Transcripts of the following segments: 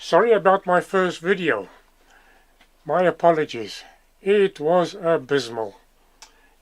Sorry about my first video. My apologies. It was abysmal.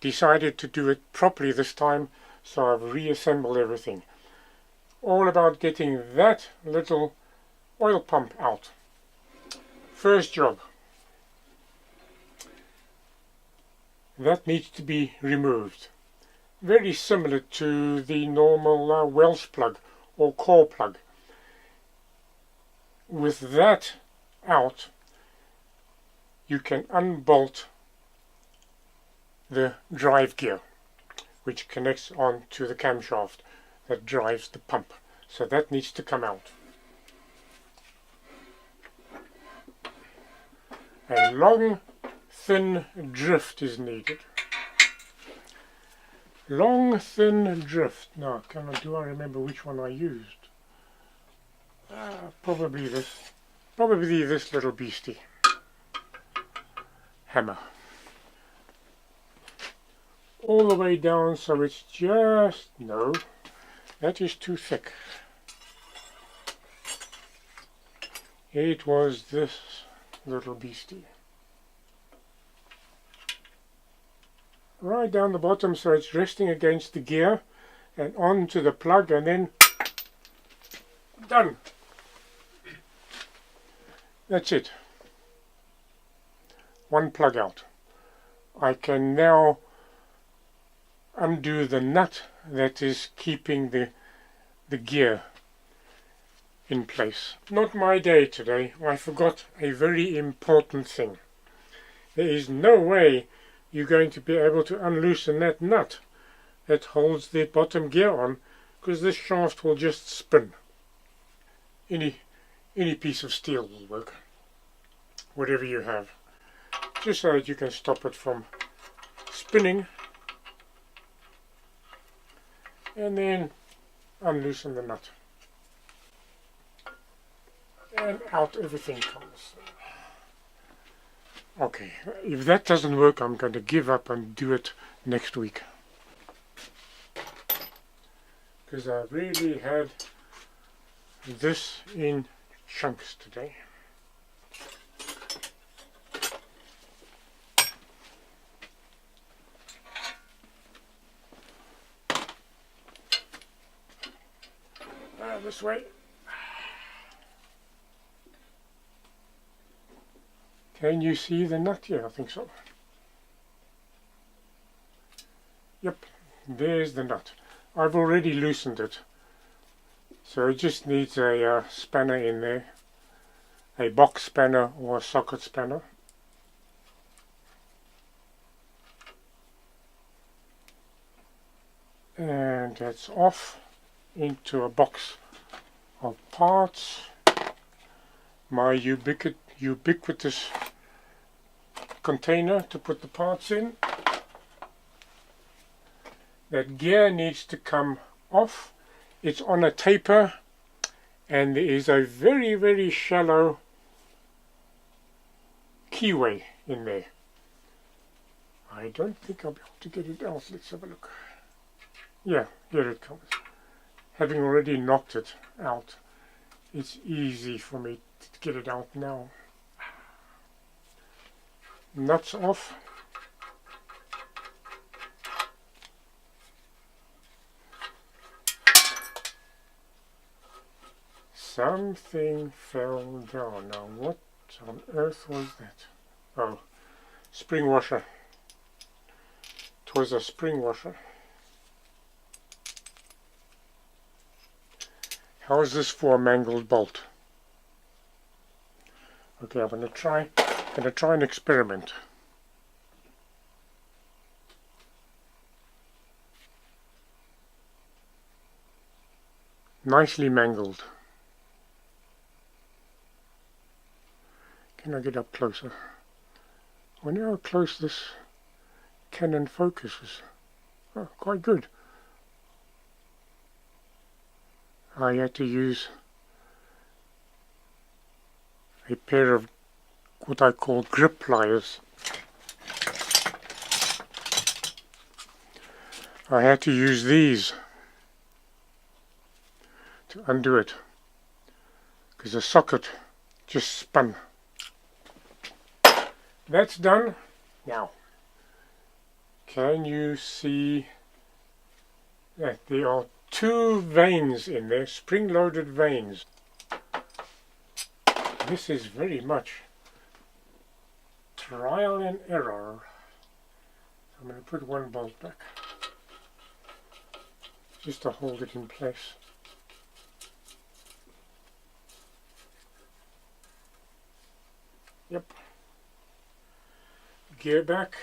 Decided to do it properly this time, so I've reassembled everything. All about getting that little oil pump out. First job. That needs to be removed. Very similar to the normal Welsh plug or core plug. With that out, you can unbolt the drive gear, which connects on to the camshaft that drives the pump. So that needs to come out. A long, thin drift is needed. Long, thin drift. Now, do I remember which one I used? Probably this little beastie. Hammer. All the way down, so it's just, no, that is too thick. It was this little beastie. Right down the bottom, so it's resting against the gear and onto the plug, and then done. That's it. One plug out. I can now undo the nut that is keeping the gear in place. Not my day today. I forgot a very important thing. There is no way you're going to be able to unloosen that nut that holds the bottom gear on, because this shaft will just spin. Any piece of steel will work, whatever you have, just so that you can stop it from spinning, and then unloosen the nut, and out everything comes. Okay, if that doesn't work, I'm going to give up and do it next week, because I really had this in chunks today. This way. Can you see the nut here? I think so. Yep, there's the nut. I've already loosened it. So it just needs a spanner in there, a box spanner or a socket spanner. And that's off into a box of parts. My ubiquitous container to put the parts in. That gear needs to come off. It's on a taper, and there is a very, very shallow keyway in there. I don't think I'll be able to get it out. Let's have a look. Yeah, here it comes. Having already knocked it out, it's easy for me to get it out now. Nuts off. Something fell down. Now what on earth was that? Oh, spring washer. It was a spring washer. How is this for a mangled bolt? Okay, I'm gonna try an experiment. Nicely mangled. Can I get up closer? I wonder how close this Canon focuses. Oh, quite good. I had to use a pair of what I call grip pliers. I had to use these to undo it, because the socket just spun. That's done. Now, can you see that there are two vanes in there, spring-loaded vanes? This is very much trial and error. I'm going to put one bolt back just to hold it in place. Yep. Gear back.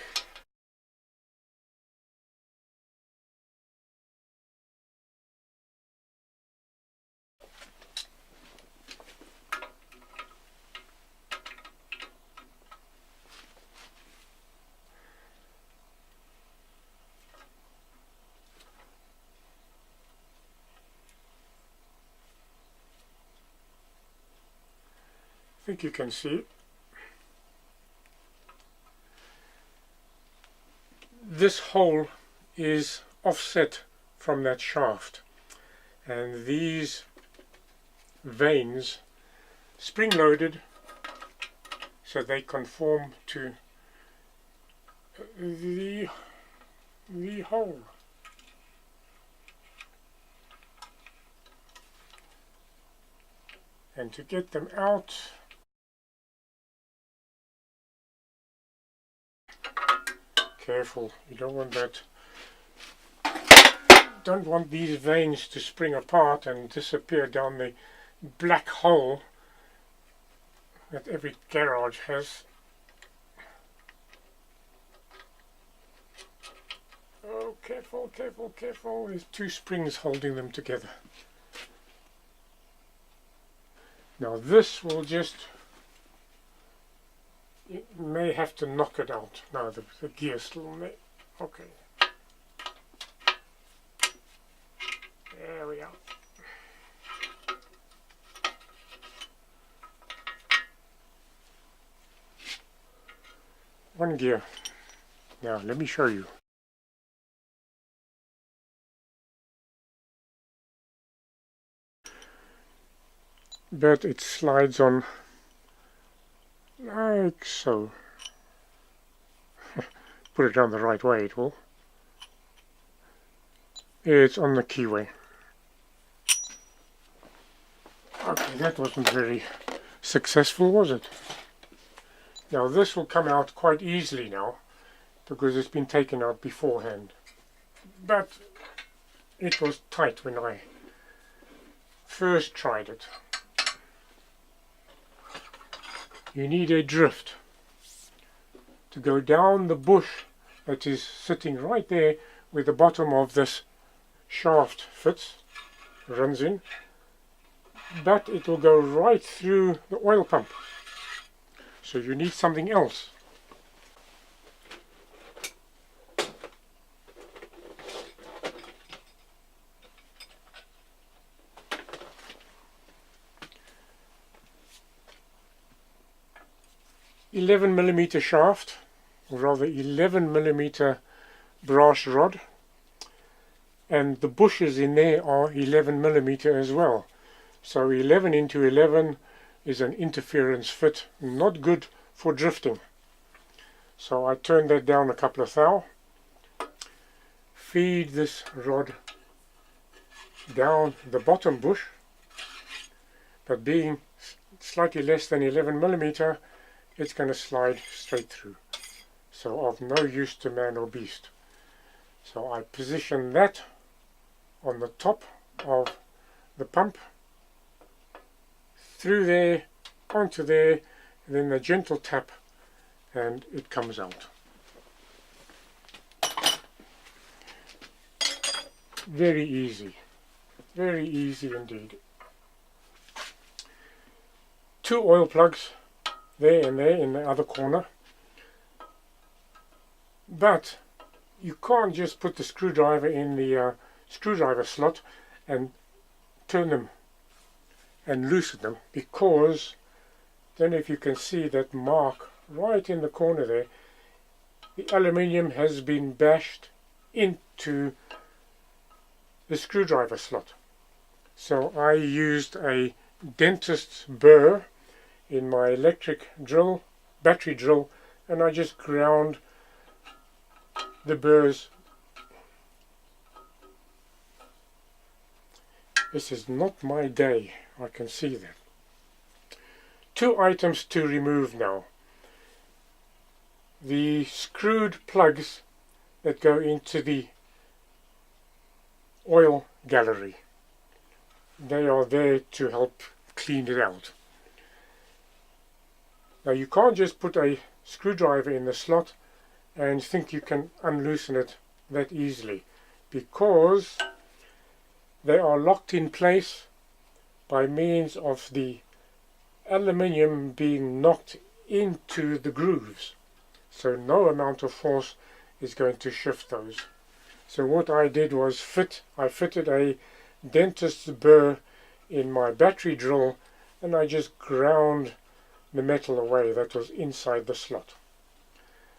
I think you can see this hole is offset from that shaft, and these vanes spring loaded so they conform to the hole. And to get them out, careful, you don't want that, don't want these vanes to spring apart and disappear down the black hole that every garage has. Oh, careful, careful, careful, there's two springs holding them together. Now this will just, you may have to knock it out. Now the gear still may, okay. There we are. One gear. Now let me show you. But it slides on like so. Put it down the right way, it will. It's on the keyway. Okay, that wasn't very successful, was it? Now this will come out quite easily now, because it's been taken out beforehand. But it was tight when I first tried it. You need a drift to go down the bush that is sitting right there where the bottom of this shaft fits, runs in, but it will go right through the oil pump. So you need something else. .11mm shaft, or rather 11mm brass rod, and the bushes in there are 11mm as well. So 11 into 11 is an interference fit, not good for drifting. So I turned that down a couple of thou, feed this rod down the bottom bush, but being slightly less than 11mm, it's going to slide straight through. So of no use to man or beast. So I position that on the top of the pump, through there, onto there, and then a gentle tap, and it comes out. Very easy indeed. Two oil plugs, there and there in the other corner, but you can't just put the screwdriver in the screwdriver slot and turn them and loosen them, because then, if you can see that mark right in the corner there, the aluminium has been bashed into the screwdriver slot. So I used a dentist's burr in my electric drill, battery drill, and I just ground the burrs. This is not my day, I can see that. 2 items to remove now. The screwed plugs that go into the oil gallery. They are there to help clean it out. Now you can't just put a screwdriver in the slot and think you can unloosen it that easily, because they are locked in place by means of the aluminium being knocked into the grooves. So no amount of force is going to shift those. So what I did was I fitted a dentist's burr in my battery drill, and I just ground the metal away that was inside the slot.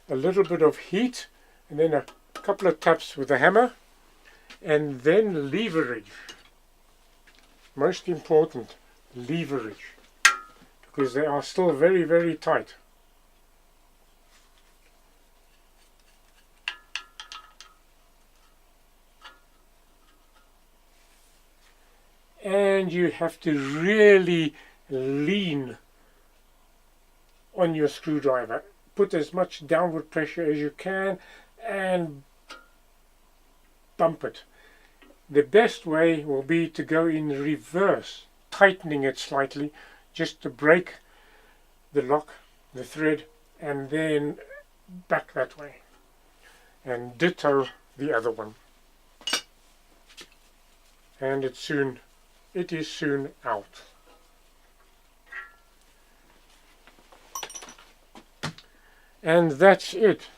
A little bit of heat, and then a couple of taps with a hammer, and then leverage. Most important, leverage, because they are still very, very tight. And you have to really lean on your screwdriver. Put as much downward pressure as you can and bump it. The best way will be to go in reverse, tightening it slightly just to break the lock, the thread, and then back that way. And ditto the other one. And it is soon out. And that's it.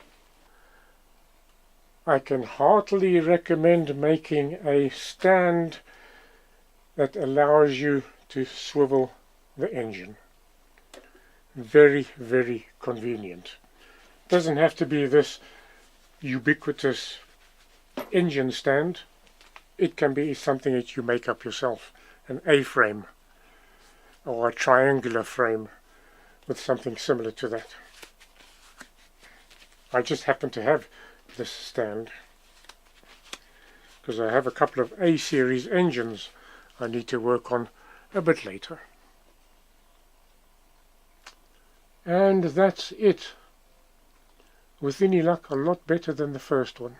I can heartily recommend making a stand that allows you to swivel the engine. Very, very convenient. Doesn't have to be this ubiquitous engine stand. It can be something that you make up yourself. An A-frame or a triangular frame with something similar to that. I just happen to have this stand because I have a couple of A-series engines I need to work on a bit later. And that's it. With any luck, a lot better than the first one.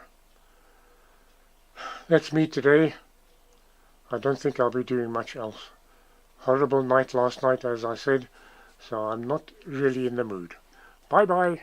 That's me today. I don't think I'll be doing much else. Horrible night last night, as I said, so I'm not really in the mood. Bye bye.